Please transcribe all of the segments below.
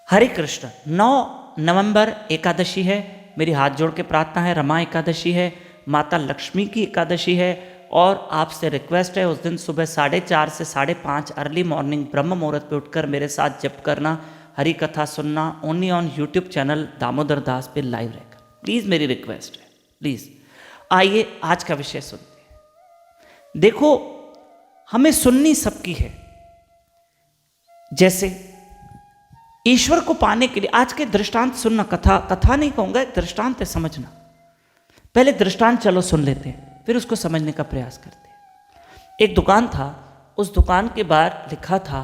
हरे कृष्ण। 9 नवंबर एकादशी है। मेरी हाथ जोड़ के प्रार्थना है, रमा एकादशी है, माता लक्ष्मी की एकादशी है, और आपसे रिक्वेस्ट है उस दिन सुबह 4:30 से 5:30 अर्ली मॉर्निंग ब्रह्म मुहूर्त पे उठकर मेरे साथ जप करना, हरी कथा सुनना, only on YouTube channel Damodar Das पे लाइव रहकर। प्लीज़ मेरी रिक्वेस्ट है, प्लीज़। आइए आज का विषय सुनते हैं। देखो, हमें सुननी सबकी है। जैसे ईश्वर को पाने के लिए आज के दृष्टांत सुनना, कथा नहीं कहूंगा, एक दृष्टांत है, समझना। पहले दृष्टांत चलो सुन लेते हैं, फिर उसको समझने का प्रयास करते हैं। एक दुकान था, उस दुकान के बाहर लिखा था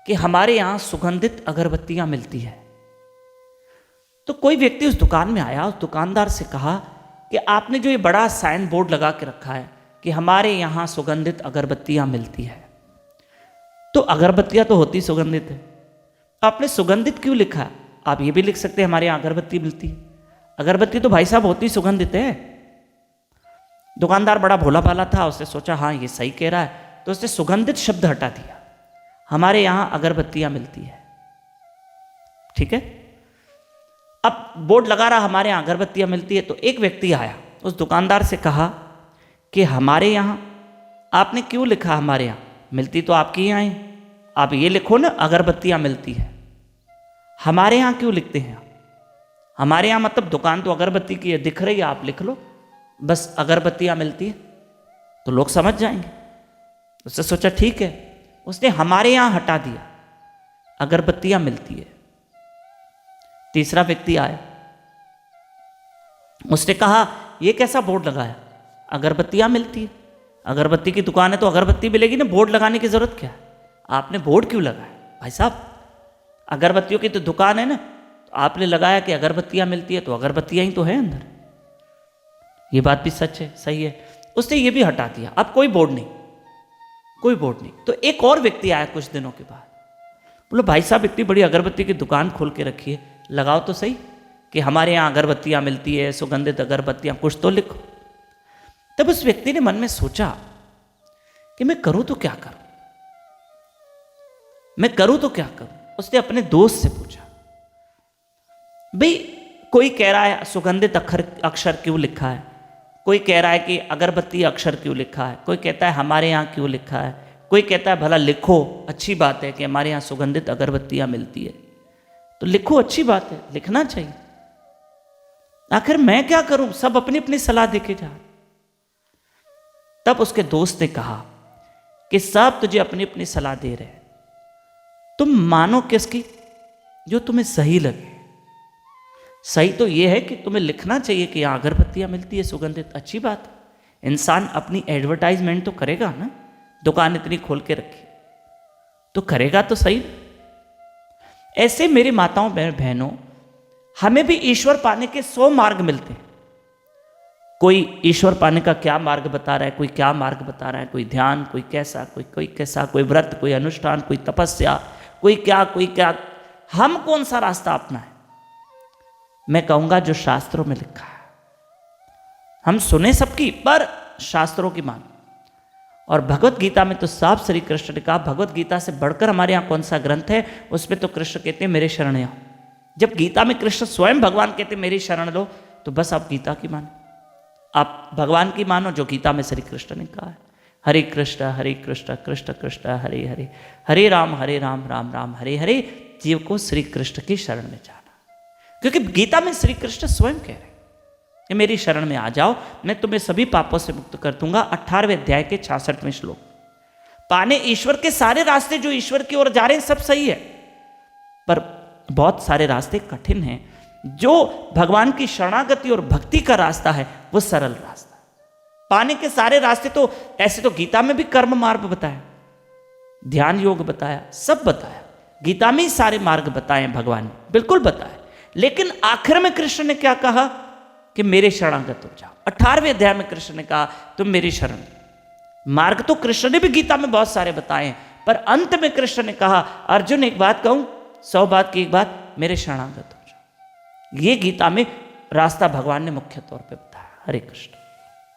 कि हमारे यहाँ सुगंधित अगरबत्तियां मिलती है। तो कोई व्यक्ति उस दुकान में आया, उस दुकानदार से कहा कि आपने जो ये बड़ा साइन बोर्ड लगा के रखा है कि हमारे यहाँ सुगंधित अगरबत्तियां मिलती है, तो अगरबत्तियां तो होती सुगंधित है, आपने सुगंधित क्यों लिखा है? आप ये भी लिख सकते हैं हमारे यहाँ अगरबत्ती मिलती है। अगरबत्ती तो भाई साहब होती सुगंधित है। दुकानदार बड़ा भोला भाला था, उसने सोचा हाँ ये सही कह रहा है, तो उसने सुगंधित शब्द हटा दिया, हमारे यहाँ अगरबत्तियां मिलती है। ठीक है, अब बोर्ड लगा रहा हमारे यहाँ अगरबत्तियां मिलती है। तो एक व्यक्ति आया, उस दुकानदार से कहा कि हमारे यहाँ आपने क्यों लिखा हमारे यहाँ? मिलती तो आपके यहाँ ही, आप ये लिखो ना अगरबत्तियां मिलती है। हमारे यहाँ क्यों लिखते हैं? हमारे यहाँ मतलब दुकान तो अगरबत्ती की है, दिख रही है, आप लिख लो बस अगरबत्तियां मिलती है, तो लोग समझ जाएंगे। उसने सोचा ठीक है, उसने हमारे यहाँ हटा दिया, अगरबत्तियां मिलती है। तीसरा व्यक्ति आया, उसने कहा ये कैसा बोर्ड लगाया? अगरबत्तियां मिलती है, अगरबत्ती की दुकान है तो अगरबत्ती मिलेगी ना, बोर्ड लगाने की जरूरत क्या है? आपने बोर्ड क्यों लगाया? भाई साहब अगरबत्तियों की तो दुकान है ना, तो आपने लगाया कि अगरबत्तियां मिलती है, तो अगरबत्तियां ही तो है अंदर। ये बात भी सच है, सही है। उसने ये भी हटा दिया, अब कोई बोर्ड नहीं, कोई बोर्ड नहीं। तो एक और व्यक्ति आया कुछ दिनों के बाद, बोलो भाई साहब इतनी बड़ी अगरबत्ती की दुकान खोल के रखी है, लगाओ तो सही कि हमारे यहाँ अगरबत्तियां मिलती है, सुगंधित अगरबत्तियां, कुछ तो लिखो। तब उस व्यक्ति ने मन में सोचा कि मैं करूं तो क्या करूं, मैं करूं तो क्या करूं। उसने अपने दोस्त से पूछा, भाई कोई कह रहा है सुगंधित अक्षर क्यों लिखा है, कोई कह रहा है कि अगरबत्ती अक्षर क्यों लिखा है, कोई कहता है हमारे यहाँ क्यों लिखा है, कोई कहता है भला लिखो, अच्छी बात है कि हमारे यहाँ सुगंधित अगरबत्तियां मिलती है, तो लिखो, अच्छी बात है, लिखना चाहिए। आखिर मैं क्या करूं, सब अपनी अपनी सलाह देके जा। तब उसके दोस्त ने कहा कि सब तुझे अपनी अपनी सलाह दे रहे हैं, तुम मानो किसकी? जो तुम्हें सही लगे। सही तो यह है कि तुम्हें लिखना चाहिए कि यहाँ अगरबत्तियां मिलती है सुगंधित, अच्छी बात है। इंसान अपनी एडवर्टाइजमेंट तो करेगा ना, दुकान इतनी खोल के रखी तो करेगा तो सही। ऐसे मेरी माताओं बहनों, हमें भी ईश्वर पाने के 100 मार्ग मिलते हैं। कोई ईश्वर पाने का क्या मार्ग बता रहा है, कोई क्या मार्ग बता रहा है, कोई ध्यान, कोई कैसा, कोई कैसा, कोई व्रत, कोई अनुष्ठान, कोई तपस्या, कोई क्या। हम कौन सा रास्ता अपना है? मैं कहूंगा जो शास्त्रों में लिखा है। हम सुने सबकी, पर शास्त्रों की मान। और भगवत गीता में तो साफ श्री कृष्ण ने कहा, भगवत गीता से बढ़कर हमारे यहाँ कौन सा ग्रंथ है? उसमें तो कृष्ण कहते हैं मेरे शरण आओ। जब गीता में कृष्ण स्वयं भगवान कहते मेरी शरण लो, तो बस आप गीता की मानो, आप भगवान की मानो जो गीता में श्री कृष्ण ने कहा है। हरे कृष्ण कृष्ण कृष्ण हरे हरे, हरे राम राम राम हरे हरे। जीव को श्री कृष्ण की शरण में जाना, क्योंकि गीता में श्री कृष्ण स्वयं कह रहे हैं कि मेरी शरण में आ जाओ, मैं तुम्हें सभी पापों से मुक्त कर दूंगा। 18वें अध्याय के 66वें श्लोक। पाने ईश्वर के सारे रास्ते जो ईश्वर की ओर जा रहे हैं सब सही है, पर बहुत सारे रास्ते कठिन हैं। जो भगवान की शरणागति और भक्ति का रास्ता है वो सरल रास्ता। पाने के सारे रास्ते तो ऐसे तो गीता में भी कर्म मार्ग बताया, ध्यान योग बताया, सब बताया, गीता में ही सारे मार्ग बताए भगवान ने, बिल्कुल बताए। लेकिन आखिर में कृष्ण ने क्या कहा कि मेरे शरणागत हो जाओ। 18वें अध्याय में कृष्ण ने कहा तुम मेरी शरण। मार्ग तो कृष्ण ने भी गीता में बहुत सारे बताए हैं, पर अंत में कृष्ण ने कहा अर्जुन एक बात कहूं, 100 बात की एक बात, मेरे शरणागत हो जाओ। ये गीता में रास्ता भगवान ने मुख्य तौर पे बताया। हरे कृष्ण।